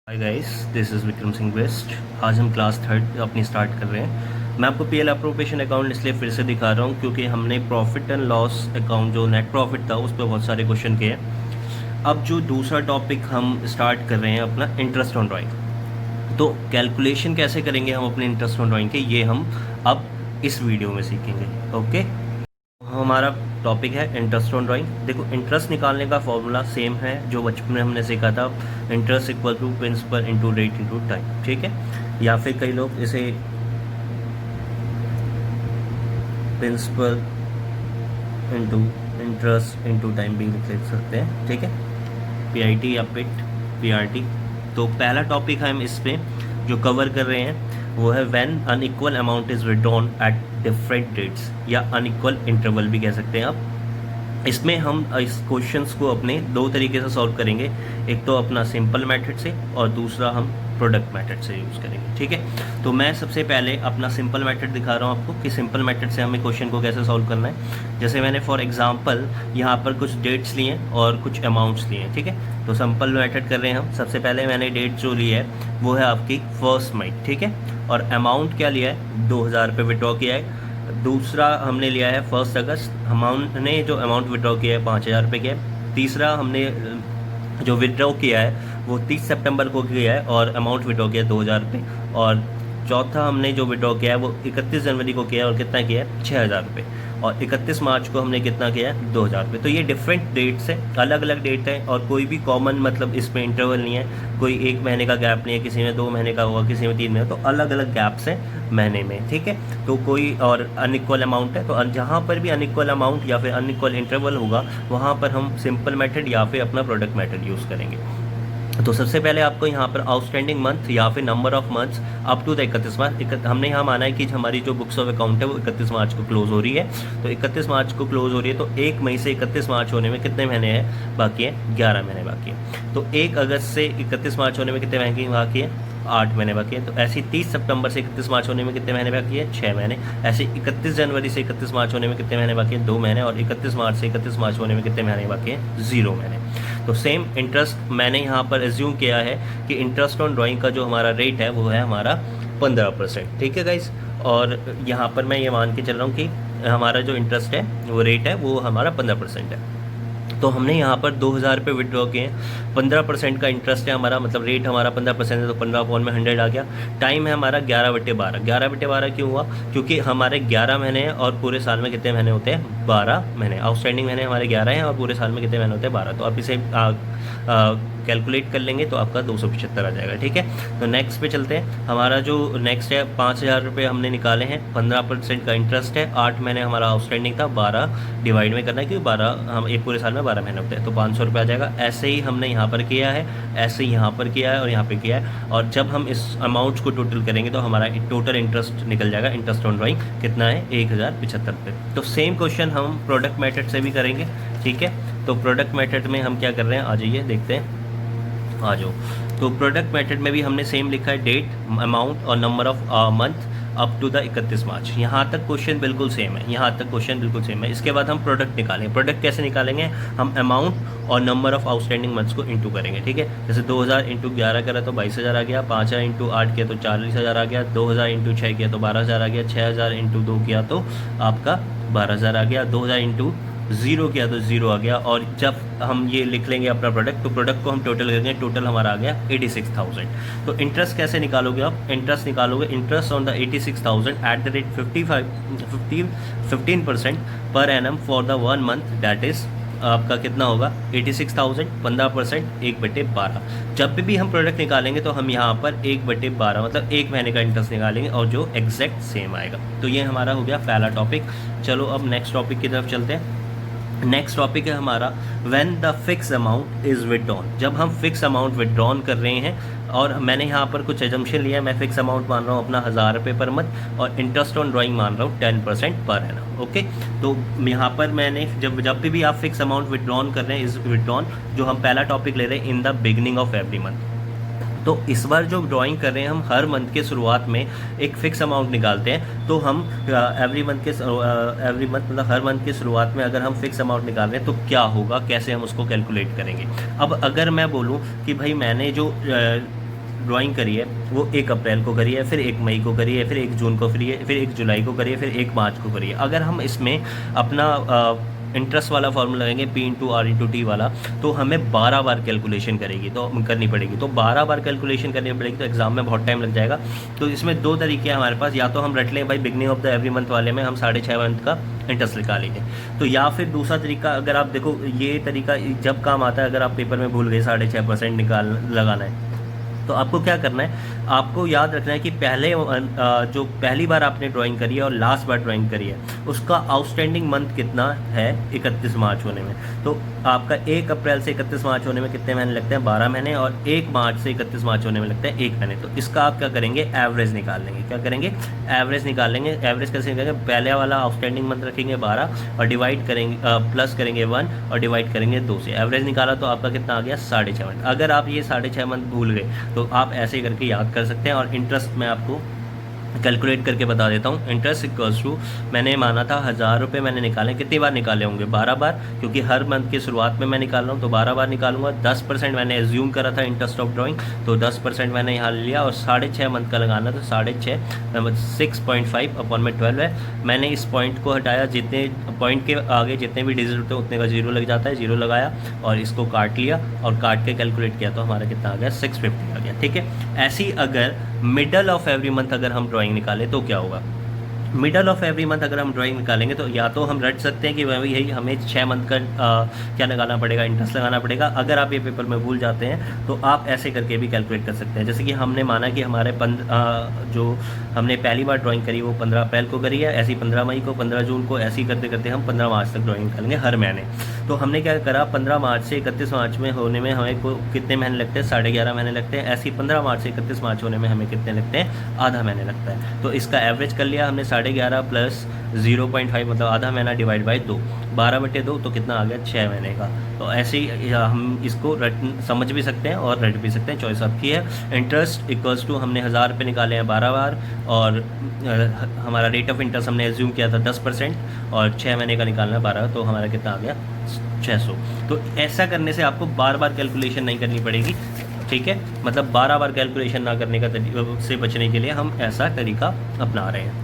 Hi guys, this is Vikram Singh वेस्ट। आज हम क्लास थर्ड अपनी स्टार्ट कर रहे हैं। मैं आपको पीएल अप्रोप्रिएशन अकाउंट इसलिए फिर से दिखा रहा हूँ क्योंकि हमने प्रॉफिट एंड लॉस अकाउंट जो नेट प्रॉफिट था उस पर बहुत सारे क्वेश्चन किए। अब जो दूसरा टॉपिक हम स्टार्ट कर रहे हैं अपना इंटरेस्ट ऑन ड्राइंग। तो कैलकुलेशन कैसे करेंगे हम अपने इंटरेस्ट ऑन ड्राइंग के, ये हम अब इस वीडियो में सीखेंगे। ओके, हमारा टॉपिक है इंटरेस्ट ऑन ड्राइंग। देखो, इंटरेस्ट निकालने का फॉर्मूला सेम है जो बचपन में हमने सीखा था, interest equal to principal into rate into time. ठीक है, या फिर कई लोग इसे principal into interest into time भी लिख सकते हैं। ठीक है, पीआईटी या पिट पीआरटी। तो पहला टॉपिक हम इस पे जो कवर कर रहे हैं वो है when unequal amount is withdrawn at different dates, या अनइक्वल इंटरवल भी कह सकते हैं आप। इसमें हम इस क्वेश्चंस को अपने दो तरीके से सॉल्व करेंगे, एक तो अपना सिंपल मेथड से और दूसरा हम प्रोडक्ट मेथड से यूज़ करेंगे। ठीक है, तो मैं सबसे पहले अपना सिंपल मेथड दिखा रहा हूँ आपको कि सिंपल मेथड से हमें क्वेश्चन को कैसे सॉल्व करना है। जैसे मैंने फॉर एग्जांपल यहाँ पर कुछ डेट्स लिए और कुछ अमाउंट्स लिए हैं। ठीक है, तो सिंपल मेथड कर रहे हैं हम। सबसे पहले मैंने डेट जो ली है वो है आपकी 1 मई। ठीक है, और अमाउंट क्या लिया है, 2000 रुपये विड्रॉ किया है। दूसरा हमने लिया है 1 अगस्त, अमाउंट ने जो अमाउंट विड्रॉ किया है 5000 रुपये किया है। तीसरा हमने जो विड्रॉ किया है वो 30 सितंबर को किया है और अमाउंट विड्रॉ किया है 2000 रुपये। और चौथा हमने जो विड्रॉ किया है वो 31 जनवरी को किया है और कितना किया है 6000 रुपये। और 31 मार्च को हमने कितना किया है 2000 रुपये। तो ये डिफरेंट डेट्स है, अलग अलग डेट है और कोई भी कॉमन मतलब इसमें इंटरवल नहीं है। कोई 1 महीने का गैप नहीं है, किसी में 2 महीने का होगा, किसी में 3 महीने। तो अलग अलग गैप्स हैं महीने में। ठीक है, तो कोई और अनइक्वल अमाउंट है तो जहाँ पर भी अनइक्वल अमाउंट या फिर अनइक्वल इंटरवल होगा वहाँ पर हम सिंपल मेथड या फिर अपना प्रोडक्ट मेथड यूज़ करेंगे। तो सबसे पहले आपको यहाँ पर आउटस्टैंडिंग मंथ या फिर number of months up to the 31 March. हमने यहाँ माना है कि हमारी जो बुक्स ऑफ अकाउंट है वो 31 मार्च को क्लोज हो रही है। तो 31 मार्च को क्लोज हो रही है, तो 1 मई से 31 मार्च होने में कितने महीने हैं बाकी हैं, 11 महीने बाकी हैं। तो 1 अगस्त से 31 मार्च होने में कितने महीने बाकी हैं, 8 महीने बाकी हैं। तो ऐसे 30 सितंबर से 31 मार्च होने में कितने महीने बाकी है, 6 महीने। ऐसे 31 जनवरी से 31 मार्च होने में कितने महीने बाकी हैं, 2 महीने। और 31 मार्च से 31 मार्च होने में कितने महीने बाकी हैं, 0 महीने। तो सेम इंटरेस्ट मैंने यहाँ पर एज्यूम किया है कि इंटरेस्ट ऑन ड्राइंग का जो हमारा रेट है वो है हमारा 15%। ठीक है गाइस, और यहाँ पर मैं ये मान के चल रहा हूँ कि हमारा जो इंटरेस्ट है वो रेट है वो हमारा 15% है। तो हमने यहाँ पर 2000 रुपये विड्रॉ किए हैं, 15% का इंटरेस्ट है हमारा, मतलब रेट हमारा 15% है, तो 15 अपॉन में 100 आ गया। टाइम है हमारा 11/12। 11/12 क्यों हुआ, क्योंकि हमारे 11 महीने हैं और पूरे साल में कितने महीने होते हैं, 12 महीने। आउटस्टैंडिंग महीने हमारे 11 हैं और पूरे साल में कितने महीने होते हैं, 12। तो आप इसे कैलकुलेट कर लेंगे तो आपका 275 आ जाएगा। ठीक है, तो नेक्स्ट पे चलते हैं। हमारा जो नेक्स्ट है 5000 रुपये हमने निकाले हैं, 15% का इंटरेस्ट है, 8 महीने हमारा आउटस्टैंडिंग था, 12 डिवाइड में करना है क्योंकि 12 हम एक पूरे साल में 12 महीने होते हैं, तो 500 रुपये आ जाएगा। ऐसे ही हमने यहाँ पर किया है, ऐसे ही यहाँ पर किया है और यहाँ पर किया है। और जब हम इस अमाउंट को टोटल करेंगे तो हमारा टोटल इंटरेस्ट निकल जाएगा, इंटरेस्ट ऑन ड्राइंग कितना है, 1075 रुपये। तो सेम क्वेश्चन हम प्रोडक्ट मेथड से भी करेंगे। ठीक है, तो प्रोडक्ट मेथड में हम क्या कर रहे हैं, आ जाइए देखते हैं, आ जाओ। तो प्रोडक्ट मेथड में भी हमने सेम लिखा है, डेट, अमाउंट और number of month up to the 31 March. यहाँ तक क्वेश्चन बिल्कुल सेम है, यहाँ तक क्वेश्चन बिल्कुल सेम है। इसके बाद हम प्रोडक्ट निकालेंगे। प्रोडक्ट कैसे निकालेंगे, हम अमाउंट और नंबर ऑफ आउटस्टैंडिंग मंथ्स को इंटू करेंगे। ठीक है, जैसे 2000 इंटू 11 करा तो 22,000 आ गया, 5000 इंटू 8 किया तो 40,000 आ गया, 2000 इंटू 6 किया तो 12,000 आ गया, 6000 इंटू 2 किया तो आपका 12,000 आ गया, 2000 इंटू 0 किया तो 0 आ गया। और जब हम ये लिख लेंगे अपना प्रोडक्ट, तो प्रोडक्ट को हम टोटल करेंगे, टोटल हमारा आ गया 86,000। तो इंटरेस्ट कैसे निकालोगे आप, इंटरेस्ट निकालोगे, interest on the 86,000 at the rate 15% per annum for the 1 month, that is आपका कितना होगा 86,000, 15% 1/12। जब भी हम प्रोडक्ट निकालेंगे तो हम यहाँ पर 1/12 मतलब 1 महीने का इंटरेस्ट निकालेंगे और जो एग्जैक्ट सेम आएगा। तो ये हमारा हो गया पहला टॉपिक। चलो अब नेक्स्ट टॉपिक की तरफ चलते हैं। नेक्स्ट टॉपिक है हमारा when the fix amount is withdrawn. जब हम फिक्स अमाउंट विड्रॉन कर रहे हैं और मैंने यहाँ पर कुछ एजम्पशन लिया है, मैं फिक्स अमाउंट मान रहा हूँ अपना 1000 रुपये पर मंथ और इंटरेस्ट ऑन ड्राइंग मान रहा हूँ 10% पर एनम। ओके, तो यहाँ पर मैंने जब भी आप फिक्स अमाउंट विड्रॉन कर रहे हैं, इज विड्रॉन जो हम पहला टॉपिक ले रहे हैं in the beginning of every month. तो इस बार जो ड्राइंग कर रहे हैं हम हर मंथ के शुरुआत में एक फ़िक्स अमाउंट निकालते हैं। तो हम एवरी मंथ मतलब हर मंथ के शुरुआत में अगर हम फिक्स अमाउंट निकाल रहे हैं तो क्या होगा, कैसे हम उसको कैलकुलेट करेंगे। अब अगर मैं बोलूँ कि भाई मैंने जो ड्राइंग करी है वो 1 अप्रैल को करी है, फिर 1 मई को करी है, फिर 1 जून को करी है, फिर 1 जुलाई को करी है, फिर 1 मार्च को करी है। अगर हम इसमें अपना इंटरेस्ट वाला फॉर्मूला लगाएंगे P into R into T वाला, तो हमें 12 बार कैलकुलेशन करनी पड़ेगी। तो 12 बार कैलकुलेशन करनी पड़ेगी, तो एग्जाम में बहुत टाइम लग जाएगा। तो इसमें 2 तरीके हैं हमारे पास, या तो हम रट लें भाई beginning of the every month वाले में हम 6.5 मंथ का इंटरेस्ट निकालेंगे, तो या फिर दूसरा तरीका, अगर आप देखो ये तरीका जब काम आता है, अगर आप पेपर में भूल गए 6.5% लगाना है, तो आपको क्या करना है, आपको याद रखना है कि जो पहली बार आपने ड्राइंग करी है और लास्ट बार ड्राइंग करी है उसका आउटस्टैंडिंग मंथ कितना है 31 मार्च होने में। तो आपका 1 अप्रैल से 31 मार्च होने में कितने महीने लगते हैं, 12 महीने, और 1 मार्च से 31 मार्च होने में लगता है 1 महीने। तो इसका आप क्या करेंगे, एवरेज निकाल लेंगे। क्या करेंगे, एवरेज निकाल लेंगे। एवरेज कैसे निकालेंगे, पहले वाला आउटस्टैंडिंग मंथ रखेंगे 12 और डिवाइड करेंगे प्लस करेंगे 1 और डिवाइड करेंगे 2 से। एवरेज निकाला तो आपका कितना आ गया, 6.5 मंथ। अगर आप ये 6.5 मंथ भूल गए तो आप ऐसे करके याद कर सकते हैं। और इंटरेस्ट मैं आपको कैलकुलेट करके बता देता हूँ। इंटरेस्ट इक्वल्स टू, मैंने माना था 1000 रुपये मैंने निकाले, कितनी बार निकाले होंगे, 12 बार, क्योंकि हर मंथ की शुरुआत में मैं निकाल रहा हूँ तो 12 बार निकालूंगा। 10% मैंने एज्यूम करा था इंटरेस्ट ऑफ ड्राइंग, तो 10% मैंने यहाँ ले लिया, और 6.5 मंथ का लगाना तो 6.5 6.5 अपॉन में 12 है। मैंने इस पॉइंट को हटाया, जितने पॉइंट के आगे जितने भी डिजिट होते हैं उतने का 0 लग जाता है, 0 लगाया और इसको काट लिया और काट के कैलकुलेट किया तो हमारा कितना आ गया, 650 आ गया। ठीक है, ऐसी अगर मिडल ऑफ एवरी मंथ अगर हम ड्राइंग निकालें तो क्या होगा, मिडल ऑफ एवरी मंथ अगर हम ड्राइंग निकालेंगे तो या तो हम रट सकते हैं कि वही यही हमें 6 मंथ का क्या लगाना पड़ेगा, इंटरेस्ट लगाना पड़ेगा। अगर आप ये पेपर में भूल जाते हैं तो आप ऐसे करके भी कैलकुलेट कर सकते हैं। जैसे कि हमने माना कि हमारे जो हमने पहली बार ड्राइंग करी वो 15 अप्रैल को करी है, ऐसी 15 मई को, 15 जून को, ऐसे ही करते करते हम 15 मार्च तक ड्राइंग निकालेंगे हर महीने। तो हमने क्या करा, 15 मार्च से 31 मार्च में होने में हमें कितने महीने लगते हैं, 11.5 महीने लगते हैं। ऐसे ही 15 मार्च से 31 मार्च होने में हमें कितने लगते हैं, आधा महीने लगता है। तो इसका एवरेज कर लिया हमने, 11.5 प्लस 0.5 मतलब आधा महीना डिवाइड बाई 2, 12/2 तो कितना आ गया, 6 महीने का। तो ऐसे ही हम इसको समझ भी सकते हैं और रट भी सकते हैं, चॉइस आपकी है। इंटरेस्ट इक्वल्स टू, हमने 1000 रुपये निकाले हैं 12 बार, और हमारा रेट ऑफ इंटरेस्ट हमने एज्यूम किया था 10%, और 6 महीने का निकालना 12, तो हमारा कितना आ गया, 600। तो ऐसा करने से आपको बार बार कैलकुलेशन नहीं करनी पड़ेगी। ठीक है, मतलब 12 बार कैलकुलेशन ना करने का से बचने के लिए हम ऐसा तरीका अपना रहे हैं।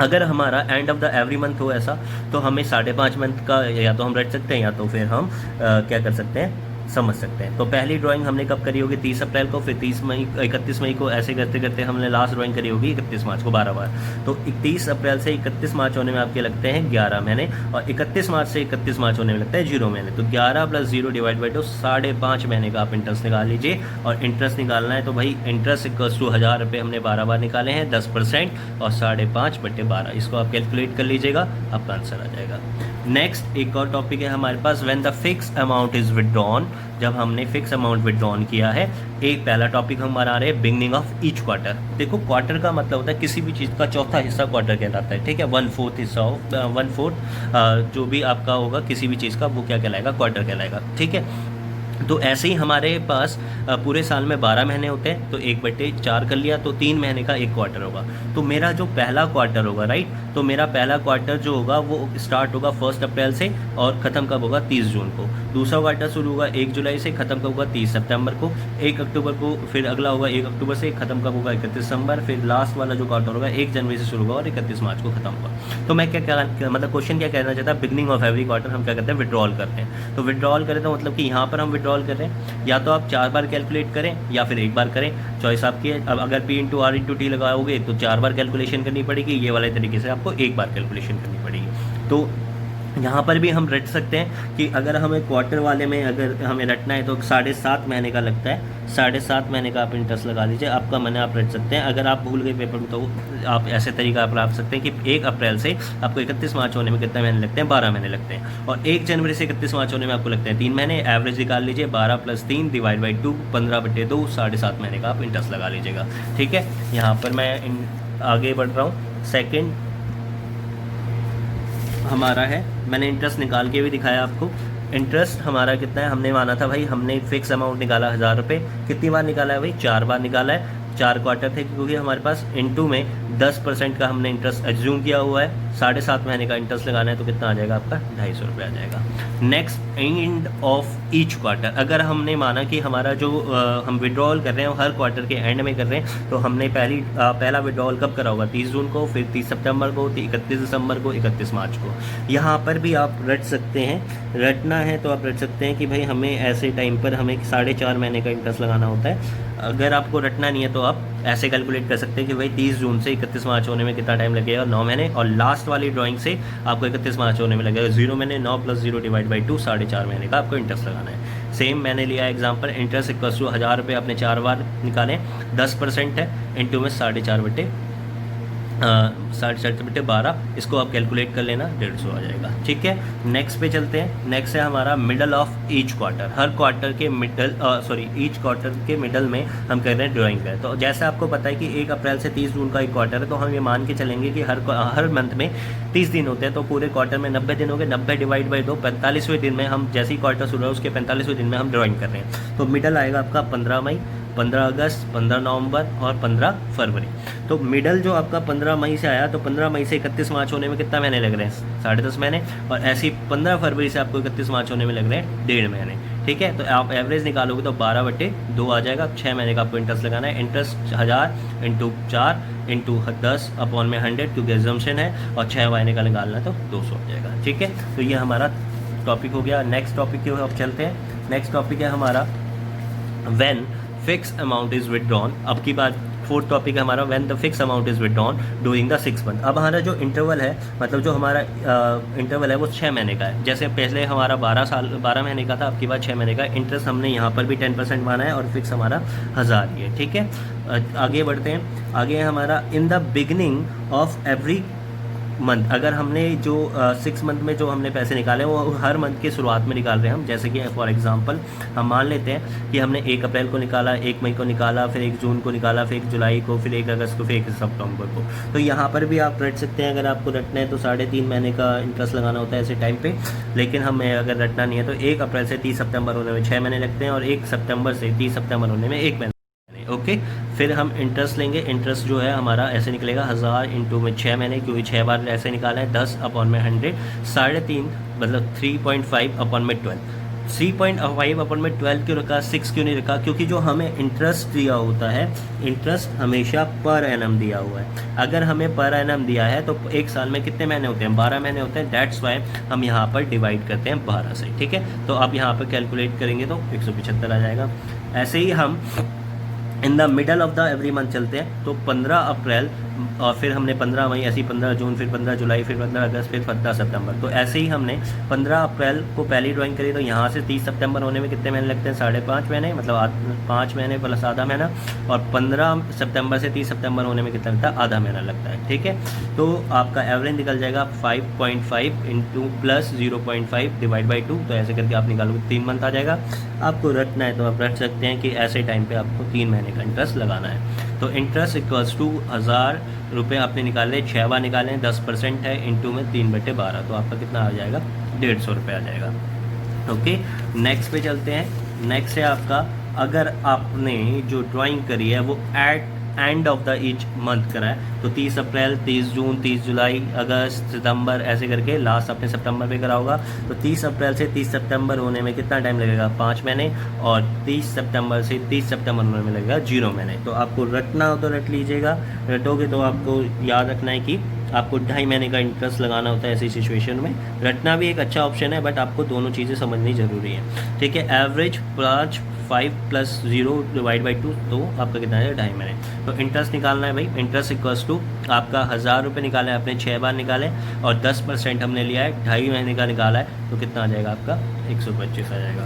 अगर हमारा and of the every month हो ऐसा, तो हमें 5.5 मंथ का या तो हम रट सकते हैं या तो फिर हम क्या कर सकते हैं, समझ सकते हैं। तो पहली ड्राइंग हमने कब करी होगी, 30 अप्रैल को, फिर 31 मई को, ऐसे करते करते हमने लास्ट ड्राइंग करी होगी 31 मार्च को 12 बार। तो 31 अप्रैल से 31 मार्च होने में आपके लगते हैं 11 महीने, और 31 मार्च से 31 मार्च होने में लगता है 0 महीने। तो 11 + 0 डिवाइड बाई 2, 5.5 महीने का आप इंटरेस्ट निकाल लीजिए। और इंटरेस्ट निकालना है तो भाई इंटरेस्ट इक्वल्स टू 1000 रुपये हमने 12 बार निकाले हैं, 10% और 5.5/12, इसको आप कैलकुलेट कर लीजिएगा, आपका आंसर आ जाएगा। नेक्स्ट एक और टॉपिक है हमारे पास, when the fix amount is withdrawn, जब हमने फिक्स अमाउंट विड्रॉन किया है। एक पहला टॉपिक हमारा आ रहा है बिगनिंग ऑफ ईच क्वार्टर। देखो क्वार्टर का मतलब होता है किसी भी चीज़ का चौथा हिस्सा क्वार्टर कहलाता है। ठीक है, 1/4 हिस्सा हो, 1/4 जो भी आपका होगा किसी भी चीज़ का, वो क्या कहलाएगा, क्वार्टर कहलाएगा। ठीक है, तो ऐसे ही हमारे पास पूरे साल में 12 महीने होते हैं, तो 1/4 कर लिया तो 3 महीने का 1 क्वार्टर होगा। तो मेरा जो पहला क्वार्टर होगा, राइट, तो मेरा पहला क्वार्टर जो होगा वो स्टार्ट होगा 1 अप्रैल से और ख़त्म कब होगा, 30 जून को। दूसरा क्वार्टर शुरू होगा 1 जुलाई से, ख़त्म कब होगा, 30 सितंबर को। 1 अक्टूबर को फिर अगला होगा 1 अक्टूबर से, ख़त्म कब होगा, 31 दिसंबर। फिर लास्ट वाला जो क्वार्टर होगा 1 जनवरी से शुरू होगा और 31 मार्च को खत्म होगा। तो मैं क्या मतलब क्वेश्चन क्या कहना चाहता है, बिगनिंग ऑफ एवरी क्वार्टर हम क्या करते हैं, विड्रॉल करते हैं। तो विड्रॉल करें तो मतलब कि यहाँ पर हम विड्रॉल कर रहे हैं, या तो आप 4 बार कैलकुलेट करें या फिर 1 बार करें, चॉइस आपकी है। अब अगर P into R into T लगाओगे तो 4 बार कैलकुलेशन करनी पड़ेगी, ये वाले तरीके से आपको 1 बार कैलकुलेशन करनी पड़ेगी। तो यहाँ पर भी हम रट सकते हैं कि अगर हमें क्वार्टर वाले में अगर हमें रटना है तो 7.5 महीने का लगता है, 7.5 महीने का आप इंटरेस्ट लगा लीजिए, आपका महीने आप रट सकते हैं। अगर आप भूल गए पेपर में तो आप ऐसे तरीका आप रख सकते हैं कि 1 अप्रैल से आपको 31 मार्च होने में कितने महीने लगते हैं, 12 महीने लगते हैं, और 1 जनवरी से 31 मार्च होने में आपको लगते हैं 3 महीने। एवरेज निकाल लीजिए, 12 + 3 डिवाइड बाई 2, 15/2, 7.5 महीने का आप इंटरेस्ट लगा लीजिएगा। ठीक है, यहाँ पर मैं आगे बढ़ रहा हूँ। सेकेंड हमारा है, मैंने इंटरेस्ट निकाल के भी दिखाया आपको। इंटरेस्ट हमारा कितना है, हमने माना था भाई, हमने फिक्स अमाउंट निकाला 1000 रुपये, कितनी बार निकाला है भाई, 4 बार निकाला है। 4 क्वार्टर थे, क्योंकि हमारे पास इनटू में 10% का हमने इंटरेस्ट एज्यूम किया हुआ है, 7.5 महीने का इंटरेस्ट लगाना है तो कितना आ जाएगा आपका 250 रुपये आ जाएगा। Next end of each quarter, अगर हमने माना कि हमारा जो हम विड्रॉल कर रहे हैं हर क्वार्टर के एंड में कर रहे हैं, तो हमने पहला विड्रॉल कब करा होगा, 30 जून को, फिर 30 सितंबर को, 31 दिसंबर को, 31 मार्च को। यहाँ पर भी आप रट सकते हैं, रटना है तो आप रट सकते हैं कि भाई हमें ऐसे टाइम पर हमें 4.5 महीने का इंटरेस्ट लगाना होता है। अगर आपको रटना नहीं है तो आप ऐसे कैलकुलेट कर सकते हैं कि भाई 30 जून से 31 मार्च होने में कितना टाइम लगेगा, 9 महीने, और लास्ट वाली ड्राइंग से आपको 31 मार्च होने में लगेगा 0 महीने, 9 + 0 / 2, 4.5 महीने का आपको इंटरेस्ट लगाना है। सेम मैंने लिया एग्जांपल, इंटरेस्ट इक्वल टू 1000 रुपये आपने 4 बार निकालें, 10% है, इंटू में 4.5/12, इसको आप कैलकुलेट कर लेना, 150 आ जाएगा। ठीक है, नेक्स्ट पे चलते हैं। नेक्स्ट है हमारा middle of each quarter, her quarter के मिडल ईच क्वार्टर के मिडल में हम कर रहे हैं ड्राइंग का। तो जैसे आपको पता है कि 1 अप्रैल से 30 जून का एक क्वार्टर है, तो हम ये मान के चलेंगे कि हर मंथ में 30 दिन होते हैं, तो पूरे क्वार्टर में 90 दिन हो गए, 90 / 2, 45वें दिन में हम जैसे ही क्वार्टर शुरू है उसके 45वें दिन में हम ड्राइंग कर रहे हैं। तो मिडल आएगा आपका 15 मई, 15 अगस्त, 15 नवंबर और 15 फरवरी। तो मिडल जो आपका 15 मई से आया, तो 15 मई से 31 मार्च होने में कितना महीने लग रहे हैं, 10.5 महीने, और ऐसे ही 15 फरवरी से आपको 31 मार्च होने में लग रहे हैं 1.5 महीने। ठीक है, तो आप एवरेज निकालोगे तो 12/2 आ जाएगा। 6 महीने का आपको इंटरेस्ट लगाना है। इंटरेस्ट 1000 × 4 × 10/100, क्योंकि एग्जम्पशन है, और 6 महीने का निकालना है तो 200 आ जाएगा। ठीक है, तो ये हमारा टॉपिक हो गया। नेक्स्ट टॉपिक की ओर अब चलते हैं। नेक्स्ट टॉपिक है हमारा when fix amount is withdrawn. अब की बात 4th टॉपिक है हमारा when the fix amount is withdrawn during the 6 month. अब हमारा जो इंटरवल है, मतलब जो हमारा इंटरवल है वो 6 महीने का है। जैसे पहले हमारा 12 महीने का था, अब की बात 6 महीने का। इंटरेस्ट हमने यहाँ पर भी 10% माना है, और फिक्स हमारा 1000 ही है। ठीक है, आगे बढ़ते हैं। आगे है हमारा in the beginning of every month. अगर हमने जो 6 मंथ में जो हमने पैसे निकाले वो हर मंथ की शुरुआत में निकाल रहे हैं हम। जैसे कि फॉर एग्जांपल हम मान लेते हैं कि हमने 1 अप्रैल को निकाला, 1 मई को निकाला, फिर 1 जून को निकाला, फिर 1 जुलाई को, फिर 1 अगस्त को, फिर 1 सितंबर को। तो यहाँ पर भी आप रट सकते हैं। अगर आपको रटना है तो 3.5 महीने का इंटरेस्ट लगाना होता है ऐसे टाइम पे। लेकिन हमें अगर रटना नहीं है तो 1 अप्रैल से 30 सितंबर होने में 6 महीने लगते हैं, और 1 सितंबर से 30 सितंबर होने में 1 महीने। ओके, फिर हम इंटरेस्ट लेंगे। इंटरेस्ट जो है हमारा ऐसे निकलेगा 1000 × 6 महीने, क्योंकि 6 बार ऐसे निकाला है, 10/100, 3.5 मतलब 3.5/12। 3.5/12 क्यों रखा, 6 क्यों नहीं रखा, क्योंकि जो हमें इंटरेस्ट दिया होता है, इंटरेस्ट हमेशा पर एनम दिया हुआ है। अगर हमें पर एनम दिया है तो एक साल में कितने महीने होते हैं, 12 महीने होते हैं। दैट्स वाई हम यहाँ पर डिवाइड करते हैं 12 से। ठीक है, तो आप यहाँ पर कैलकुलेट करेंगे तो 175 आ जाएगा। ऐसे ही हम in the middle of the every month चलते हैं, तो 15 अप्रैल, और फिर हमने 15 मई, ऐसे ही 15 जून, फिर 15 जुलाई, फिर 15 अगस्त, फिर 15 सितंबर। तो ऐसे ही हमने 15 अप्रैल को पहली ड्राइंग करी, तो यहाँ से 30 सितंबर होने में कितने महीने लगते हैं, 5.5 महीने, मतलब 5 महीने प्लस आधा महीना, और 15 सितंबर से 30 सितंबर होने में कितना लगता है, आधा महीना लगता है। ठीक है, तो आपका एवरेज निकल जाएगा 5.5 + 0.5 / 2। तो ऐसे करके आप निकालोगे 3 मंथ आ जाएगा। आपको रटना है तो आप रट सकते हैं कि ऐसे टाइम पे आपको 3 महीने का इंटरेस्ट लगाना है। तो इंटरेस्ट इक्वल्स टू 1000 रुपये आपने निकाले, 6 बार निकाले, 10% है, इंटू में 3/12, तो आपका कितना आ जाएगा, 150 रुपये आ जाएगा। ओके, नेक्स्ट पे चलते हैं। नेक्स्ट है आपका, अगर आपने जो ड्राइंग करी है वो at end of the each month करा है, तो 30 अप्रैल, 30 जून, 30 जुलाई, अगस्त, सितंबर, ऐसे करके लास्ट अपने सितंबर पे करा होगा। तो 30 अप्रैल से 30 सितंबर होने में कितना टाइम लगेगा, 5 महीने, और 30 सितंबर से 30 सितंबर होने में लगेगा 0 महीने। तो आपको रटना हो तो रट लीजिएगा, रटोगे तो आपको याद रखना है कि आपको 2.5 महीने का इंटरेस्ट लगाना होता है ऐसी सिचुएशन में। रटना भी एक अच्छा ऑप्शन है, बट आपको दोनों चीज़ें समझनी ज़रूरी है। ठीक है, एवरेज 5 + 0 / 2, तो आपका कितना है, 2.5 महीने। तो इंटरेस्ट निकालना है भाई। इंटरेस्ट इक्वल्स टू आपका 1000 रुपये निकाले आपने, 6 बार निकाले, और 10% हमने लिया है, 2.5 महीने का निकाला है, तो कितना आ जाएगा आपका, 125 आ जाएगा।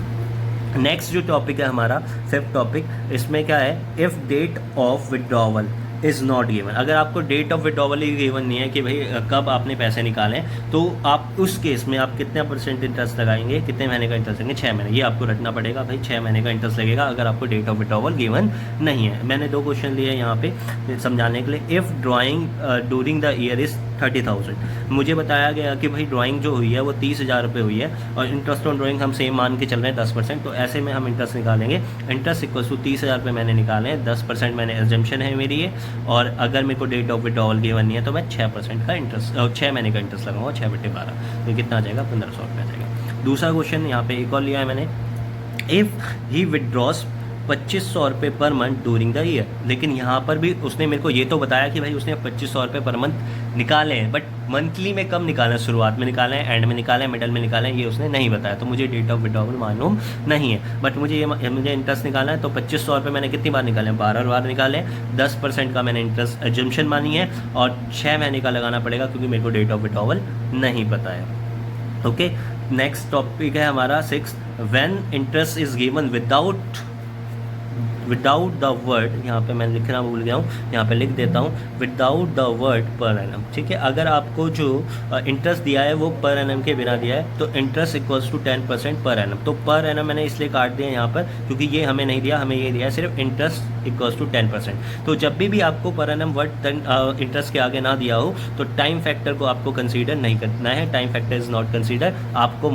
नेक्स्ट जो टॉपिक है हमारा 5th टॉपिक, इसमें क्या है, if date of withdrawal is not given. अगर आपको डेट ऑफ विड्रॉवल ही गिवन नहीं है कि भाई कब आपने पैसे निकालें, तो आप उस केस में आप कितना % इंटरेस्ट लगाएंगे, कितने महीने का इंटरेस्ट लगेंगे, 6 महीने। ये आपको रटना पड़ेगा भाई, 6 महीने का इंटरेस्ट लगेगा अगर आपको डेट ऑफ विड्रॉवल गिवन नहीं है। मैंने 2 क्वेश्चन लिए यहाँ पे समझाने के लिए। If drawing during the year is 30,000। मुझे बताया गया कि भाई ड्राइंग जो हुई है वो 30,000 रुपये हुई है और इंटरेस्ट ऑन ड्राइंग हम सेम मान के चल रहे हैं 10%, तो ऐसे में हम इंटरेस्ट निकालेंगे। इंटरेस्ट इक्वल टू 30,000 रुपये मैंने निकाले हैं, 10% मैंने एजम्पशन है मेरी ये, और अगर मेरे को डेट ऑफ विड्रॉवल गिवन है तो मैं 6% का इंटरेस्ट 6 महीने का इंटरेस्ट लगाऊंगा, 6/12, तो कितना आ जाएगा 1,500 रुपये आ जाएगा। दूसरा क्वेश्चन यहाँ पे एक और लिया है मैंने, इफ़ ही विड्रॉस 2,500 रुपये per month during the year. लेकिन यहाँ पर भी उसने मेरे को ये तो बताया कि भाई उसने 2,500 रुपये पर मंथ निकाले हैं, बट मंथली में कब निकाले हैं, शुरुआत में निकाले हैं, एंड में निकाले हैं, मिडल में निकाले हैं, ये उसने नहीं बताया। तो मुझे डेट ऑफ विड्रॉवल मालूम नहीं है, बट मुझे इंटरेस्ट निकालना है। तो 2,500 रुपये मैंने कितनी बार निकाले हैं, 12 बार निकाले हैं, 10% का मैंने इंटरेस्ट एजम्पशन मानी है और 6 महीने का लगाना पड़ेगा क्योंकि मेरे को डेट ऑफ विड्रॉवल नहीं पता है। ओके, नेक्स्ट टॉपिक है हमारा 6, when interest is given without the word, यहाँ पे मैं लिखना भूल गया हूँ, यहाँ पे लिख देता हूँ, without the word per annum. ठीक है, अगर आपको जो इंटरेस्ट दिया है वो पर एनम के बिना दिया है तो interest equals to 10% per annum. तो पर एनम मैंने इसलिए काट दिया यहाँ पर क्योंकि ये हमें नहीं दिया, हमें ये दिया है सिर्फ इंटरेस्ट इक्वल्स टू 10%। तो जब भी आपको पर एनम वर्ड इंटरेस्ट के आगे ना दिया हो तो टाइम फैक्टर को आपको कंसीडर नहीं करना है, time factor is not consider, आपको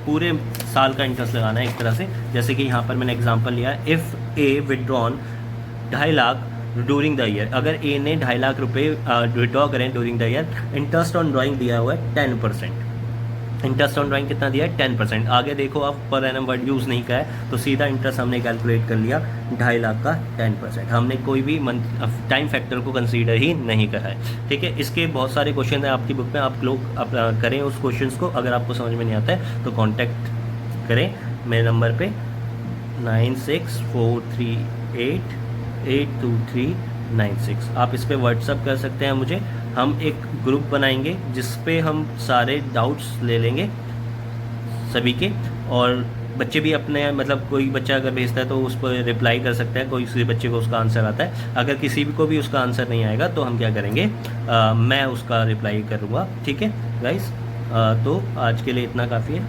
पूरे साल का इंटरेस्ट लगाना है एक तरह से। जैसे कि यहाँ पर मैंने एग्जांपल लिया है, if A withdrawn 2.5 lakh during the year, अगर ए ने 2.5 लाख रुपये विड्रॉ करें during the year, interest on drawing दिया हुआ है 10%। इंटरेस्ट ऑन ड्राइंग कितना दिया है 10%। आगे देखो आप पर एनम वर्ड यूज़ नहीं किया है तो सीधा इंटरेस्ट हमने कैलकुलेट कर लिया 2.5 लाख का 10%, हमने कोई भी टाइम फैक्टर को कंसीडर ही नहीं करा है। ठीक है, इसके बहुत सारे क्वेश्चन हैं आपकी बुक में, आप लोग करें उस क्वेश्चन को। अगर आपको समझ में नहीं आता है तो कॉन्टैक्ट करें मेरे नंबर पे 9643882396। आप इस पर व्हाट्सअप कर सकते हैं मुझे, हम एक ग्रुप बनाएंगे जिस पे हम सारे डाउट्स ले लेंगे सभी के, और बच्चे भी अपने मतलब कोई बच्चा अगर भेजता है तो उस पर रिप्लाई कर सकता है, कोई किसी बच्चे को उसका आंसर आता है। अगर किसी को भी उसका आंसर नहीं आएगा तो हम क्या करेंगे, मैं उसका रिप्लाई करूँगा। ठीक है गाइस, तो आज के लिए इतना काफ़ी है।